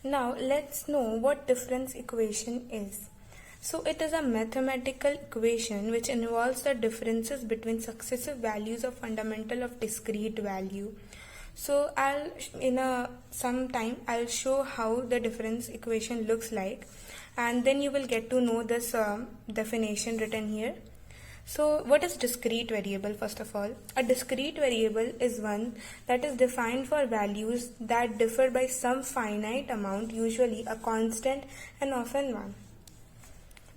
Now let's know what difference equation is. So it is a mathematical equation which involves the differences between successive values of fundamental of discrete value. So some time I'll show how the difference equation looks like, and then you will get to know this definition written here. So what is discrete variable? First of all, a discrete variable is one that is defined for values that differ by some finite amount, usually a constant and often one.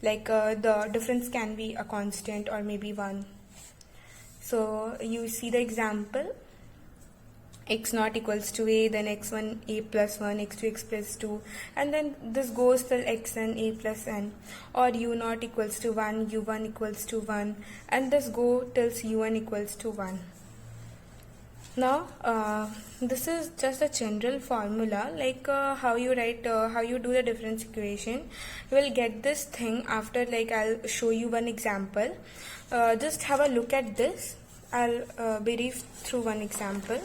Like the difference can be a constant or maybe one. So you see the example, x naught equals to a, then x1 a plus 1, x2 x plus 2, and then this goes till xn a plus n, or u naught equals to 1, u1 equals to 1, and this go till un equals to 1. Now this is just a general formula, like how you do the difference equation. You will get this thing after, like I'll show you one example. Just have a look at this. I'll brief through one example.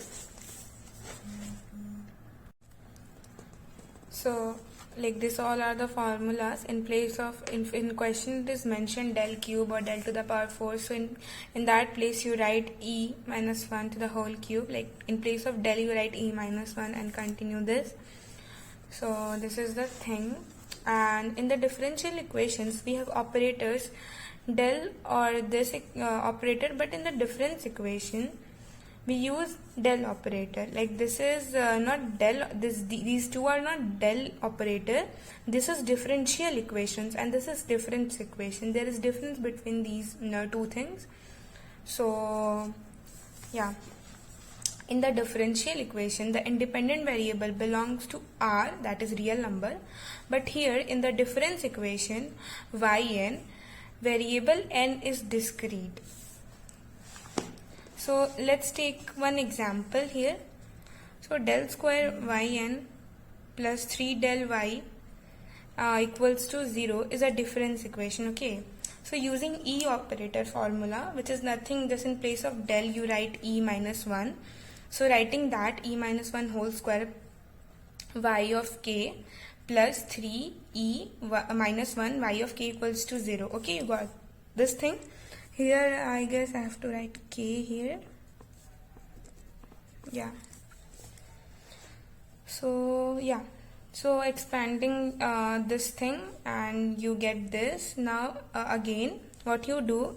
So like this all are the formulas. In place of in question it is mentioned del cube or del to the power 4, so in that place you write e minus 1 to the whole cube. Like in place of del you write e minus 1 and continue this. So this is the thing. And in the differential equations we have operators del or this operator, but in the difference equation we use del operator. Like this is not del, these two are not del operator. This is differential equations and this is difference equation. There is difference between these two things. So yeah, in the differential equation the independent variable belongs to r, that is real number, but here in the difference equation yn, variable n is discrete. So let's take one example here. So del square yn plus 3 del y equals to 0 is a difference equation. Okay, so using e operator formula, which is nothing, just in place of del you write e minus 1. So writing that, e minus 1 whole square y of k plus 3 e minus 1 y of k equals to 0. Okay, you got this thing. Here I guess I have to write k here. Yeah. So yeah. So expanding this thing and you get this. Now again what you do.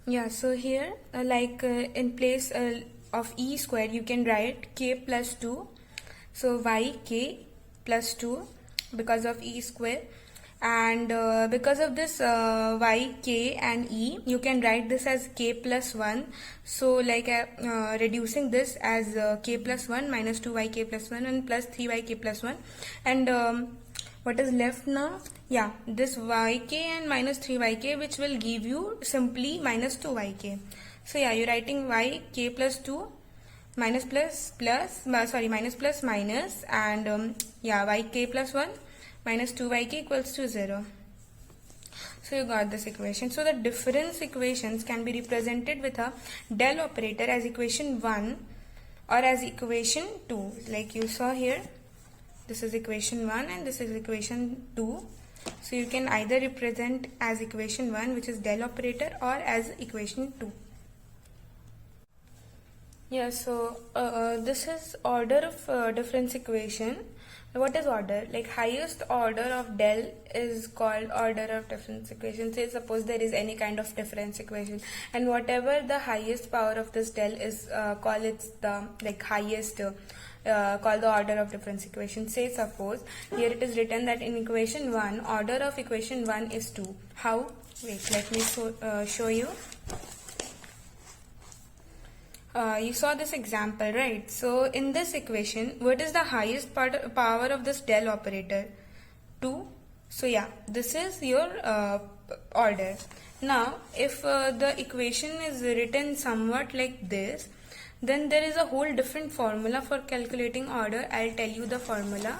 Yeah. So here in place of e square you can write k plus 2. So y k plus 2 because of e square. And because of this y, k and e, you can write this as k plus 1. So like reducing this as k plus 1 minus 2yk plus 1 and plus 3yk plus 1. And what is left now? Yeah, this yk and minus 3yk, which will give you simply minus 2yk. So yeah, you're writing yk plus 2 minus plus minus, and yeah, yk plus 1 minus 2yk equals to 0. So you got this equation. So the difference equations can be represented with a del operator as equation 1 or as equation 2. Like you saw here, this is equation 1 and this is equation 2. So you can either represent as equation 1, which is del operator, or as equation 2. Yeah, so this is order of difference equation. What is order? Like highest order of del is called order of difference equation. Say suppose there is any kind of difference equation, and whatever the highest power of this del is, call it the highest, call the order of difference equation. Say suppose here it is written that in equation 1 order of equation 1 is 2. How? Wait, let me show you. You saw this example, right? So in this equation, what is the highest power of this del operator? 2. So yeah, this is your order. Now if the equation is written somewhat like this, then there is a whole different formula for calculating order. I'll tell you the formula.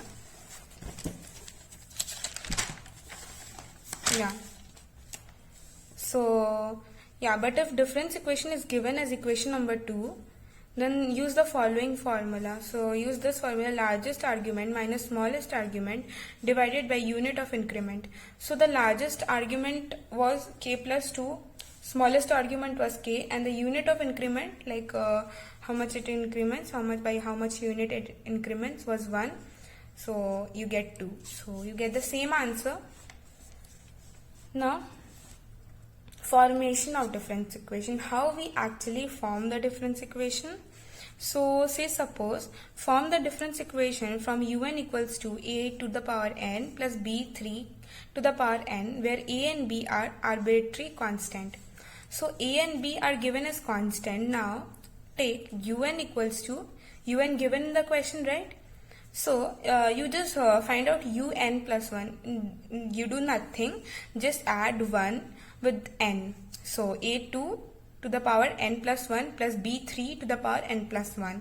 Yeah. So yeah, but if difference equation is given as equation number 2, then use the following formula. So use this formula: largest argument minus smallest argument divided by unit of increment. So the largest argument was k plus 2, smallest argument was k, and the unit of increment, like how much it increments, by how much unit it increments, was 1. So you get 2. So you get the same answer. Now, formation of difference equation. How we actually form the difference equation? So say suppose form the difference equation from un equals to a to the power n plus b 3 to the power n, where a and b are arbitrary constant. So a and b are given as constant. Now take un equals to un given in the question, right? So you just find out un plus 1. You do nothing, just add 1 with n. So a2 to the power n plus 1 plus b3 to the power n plus 1.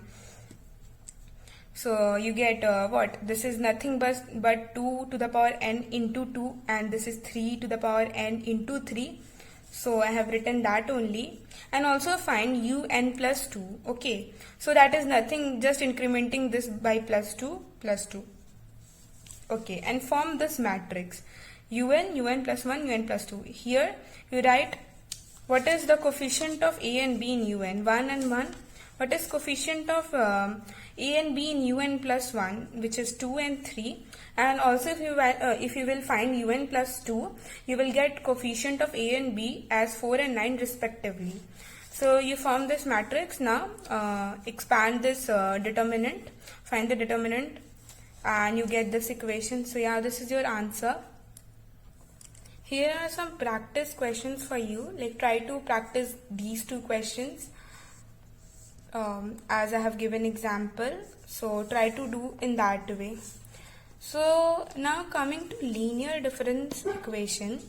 So you get what? This is nothing but 2 to the power n into 2, and this is 3 to the power n into 3. So I have written that only. And also find un plus 2. Okay, so that is nothing, just incrementing this by plus 2 plus 2. Okay, and form this matrix un plus 1, un plus 2. Here you write what is the coefficient of a and b in un, 1 and 1. What is coefficient of a and b in un plus 1, which is 2 and 3. And also if you will find un plus 2, you will get coefficient of a and b as 4 and 9 respectively. So you form this matrix. Now expand this determinant, find the determinant, and you get this equation. So yeah, this is your answer. Here are some practice questions for you. Like, try to practice these two questions as I have given example. So try to do in that way. So now coming to linear difference equation.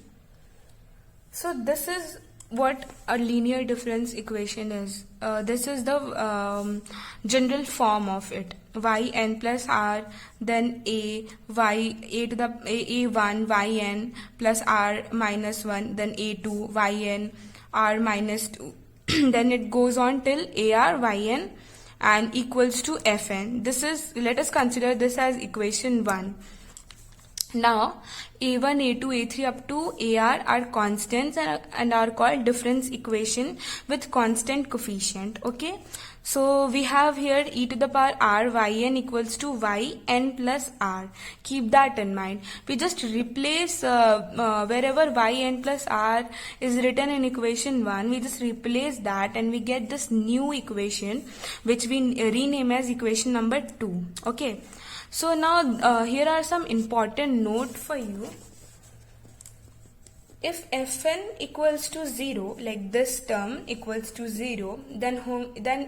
So this is what a linear difference equation is. This is the general form of it. Yn plus r, then a to the a1 yn plus r minus 1, then a2 yn r minus 2. Then it goes on till ar yn and equals to fn. This is, let us consider this as equation 1. Now a1, a2, a3 up to ar are constants and are called difference equation with constant coefficient. Okay, so we have here e to the power r yn equals to yn plus r. Keep that in mind. We just replace wherever yn plus r is written in equation 1, we just replace that and we get this new equation which we rename as equation number 2. Okay, so now here are some important note for you. If fn equals to 0, like this term equals to 0, then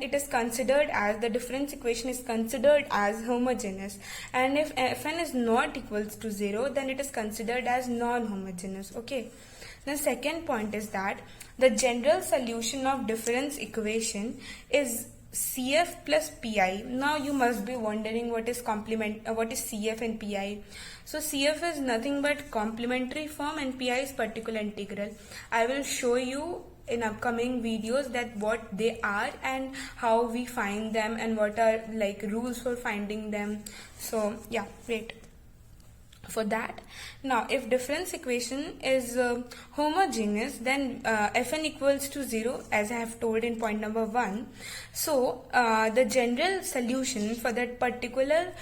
it is considered as, the difference equation is considered as homogeneous. And if fn is not equals to 0, then it is considered as non-homogeneous. Okay. The second point is that the general solution of difference equation is CF plus PI. Now you must be wondering what is CF and PI. So CF is nothing but complementary form and PI is particular integral. I will show you in upcoming videos that what they are and how we find them and what are like rules for finding them. So yeah, wait for that. Now if difference equation is homogeneous, then fn equals to 0, as I have told in point number 1. So the general solution for that particular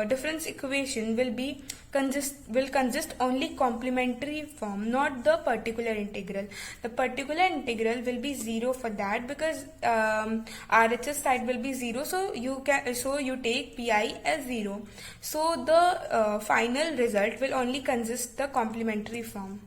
difference equation will consist only complementary form, not the particular integral. The particular integral will be 0 for that, because RHS side will be 0, so you take PI as 0. So the final result will only consist the complementary form.